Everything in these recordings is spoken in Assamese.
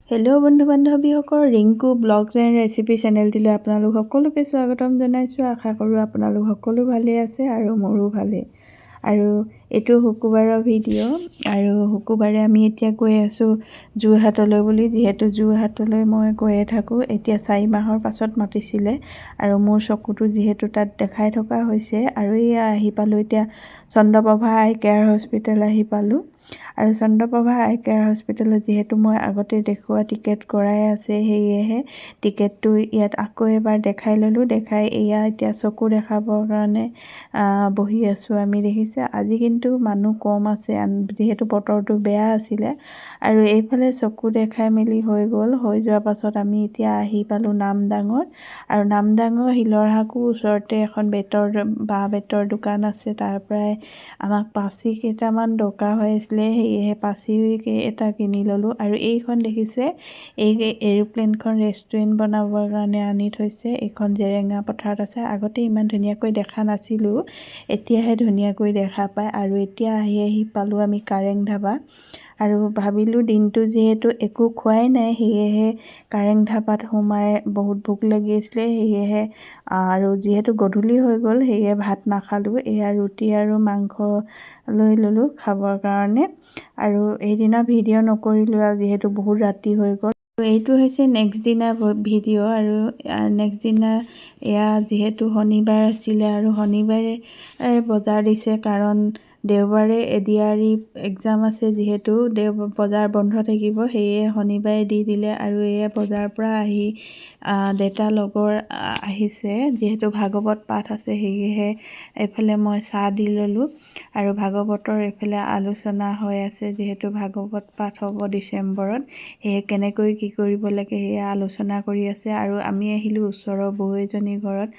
হেল্ল' বন্ধু বান্ধৱীসকল, ৰিংকু ব্লগছ এণ্ড ৰেচিপি চেনেলটিলৈ আপোনালোক সকলোকে স্বাগতম জনাইছোঁ। আশা কৰোঁ আপোনালোক সকলো ভালেই আছে আৰু মোৰো ভালেই। আৰু এইটো শুকুৰবাৰৰ ভিডিঅ'। আৰু শুকুৰবাৰে আমি এতিয়া গৈ আছোঁ যোৰহাটলৈ বুলি, যিহেতু যোৰহাটলৈ মই গৈয়ে থাকোঁ। এতিয়া 4 মাহৰ পাছত মাতিছিলে আৰু মোৰ চকুটো যিহেতু তাত দেখাই থকা হৈছে। আৰু এয়া আহি পালোঁ এতিয়া চন্দ্ৰপ্ৰভা আই কেয়াৰ হস্পিটেল আহি পালোঁ। আৰু চন্দ্ৰপ্ৰভা আই কেয়াৰ হস্পিটেলত যিহেতু মই আগতে দেখুওৱা টিকেট কৰাই আছে, সেয়েহে টিকেটটো ইয়াত আকৌ এবাৰ দেখাই ল'লোঁ। দেখাই এয়া এতিয়া চকু দেখাবৰ কাৰণে বহি আছোঁ। আমি দেখিছে আজি কিন্তু মানুহ কম আছে, যিহেতু বতৰটো বেয়া আছিলে। আৰু এইফালে চকু দেখাই মেলি হৈ গ'ল। হৈ যোৱাৰ পাছত আমি এতিয়া আহি পালোঁ নামদাঙত। আৰু নামদাঙৰ শিলৰহাকো ওচৰতে এখন বাঁহ বেতৰ দোকান আছে। তাৰ পৰাই আমাক পাচি কেইটামান দৰকাৰ হৈ আছিলে, সেয়েহে পাচি এটা কিনি ল'লোঁ। আৰু এইখন দেখিছে, এই এৰোপ্লেনখন ৰেষ্টুৰেণ্ট বনাবৰ কাৰণে আনি থৈছে। এইখন জেৰেঙা পথাৰত আছে। আগতে ইমান ধুনীয়াকৈ দেখা নাছিলোঁ, এতিয়াহে ধুনীয়াকৈ দেখা পায়। আৰু এতিয়া আহি পালোঁ আমি কাৰেং ধাবা। আৰু ভাবিলোঁ দিনটো যিহেতু একো খোৱাই নাই, সেয়েহে কাৰেং ধাবাত সোমাই বহুত ভোক লাগি আছিলে, সেয়েহে আৰু যিহেতু গধূলি হৈ গ'ল, সেয়ে ভাত নাখালোঁ। এয়া ৰুটি আৰু মাংস লৈ ল'লোঁ খাবৰ কাৰণে। আৰু এইদিনা ভিডিঅ' নকৰিলোঁ আৰু যিহেতু বহুত ৰাতি হৈ গ'ল। এইটো হৈছে নেক্সট দিনা ভিডিঅ'। আৰু নেক্সট দিনা এয়া যিহেতু শনিবাৰ আছিলে আৰু শনিবাৰে বজাৰ দিছে, কাৰণ দেওবাৰে এডিআৰই এক্সাম আছে, যিহেতু বজাৰ বন্ধ থাকিব, সেয়ে শনিবাৰে দি দিলে। আৰু এয়া বজাৰৰ পৰা আহি দেউতা লগৰ আহিছে, যিহেতু ভাগৱত পাঠ আছে, সেয়েহে এইফালে মই চাহ দি ল'লোঁ। আৰু ভাগৱতৰ এইফালে আলোচনা হৈ আছে, যিহেতু ভাগৱত পাঠ হ'ব ডিচেম্বৰত, সেয়ে কেনেকৈ কি কৰিব লাগে সেয়া আলোচনা কৰি আছে। আৰু আমি আহিলোঁ ওচৰৰ বৌ এজনীৰ ঘৰত।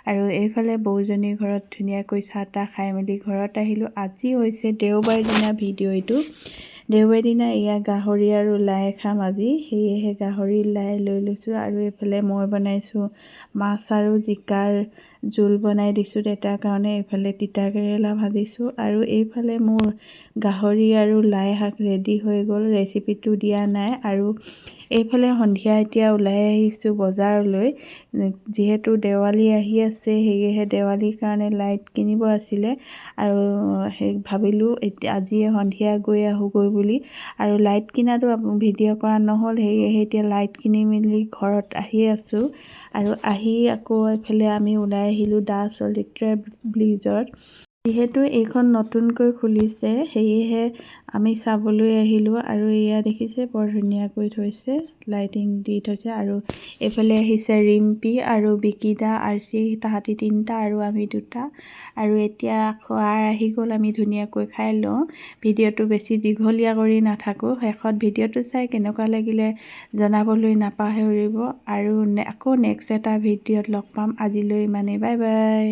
আৰু এইফালে বৌজনীৰ ঘৰত ধুনীয়াকৈ চাহ তাহ খাই মেলি ঘৰত আহিলোঁ। আজি হৈছে দেওবাৰ দিনা ভিডিঅ' এইটো। দেওবাৰ দিনা এয়া গাহৰি আৰু লাই খাম আজি, সেয়েহে গাহৰি লাই লৈ লৈছোঁ। আৰু এইফালে মই বনাইছোঁ মাছ আৰু জিকাৰ জোল বনাই দিছোঁ দেউতাৰ কাৰণে। এইফালে তিতা কেৰেলা ভাজিছোঁ। আৰু এইফালে মোৰ গাহৰি আৰু লাই শাক ৰেডি হৈ গ'ল, ৰেচিপিটো দিয়া নাই। আৰু এইফালে সন্ধিয়া এতিয়া ওলাই আহিছোঁ বজাৰলৈ, যিহেতু দেৱালী আহি আছে, সেয়েহে দেৱালীৰ কাৰণে লাইট কিনিব আছিলে। আৰু ভাবিলোঁ এতিয়া আজিয়ে সন্ধিয়া গৈ আহোঁগৈ বুলি। আৰু লাইট কিনাটো ভিডিঅ' কৰা নহ'ল, সেয়েহে এতিয়া লাইট কিনি মেলি ঘৰত আহি আছোঁ। আৰু আহি আকৌ এইফালে আমি ওলাই আহিলোঁ দাস চলিত্ৰা ব্লিজত। যিহেতু এইখন নতুনকৈ খুলিছে, সেয়েহে আমি চাবলৈ আহিলোঁ। আৰু এয়া দেখিছে বৰ ধুনীয়াকৈ থৈছে, লাইটিং দি থৈছে। আৰু এইফালে আহিছে ৰিম্পী আৰু বিকিদা, আৰ্চি, তাহাঁতি 3টা আৰু আমি 2টা। আৰু এতিয়া খোৱাৰ আহি গ'ল, আমি ধুনীয়াকৈ খাই লওঁ। ভিডিঅ'টো বেছি দীঘলীয়া কৰি নাথাকোঁ, শেষত ভিডিঅ'টো চাই কেনেকুৱা লাগিলে জনাবলৈ নাপাহৰিব। আৰু আকৌ নেক্সট এটা ভিডিঅ'ত লগ পাম। আজিলৈ ইমানেই, বাই বাই।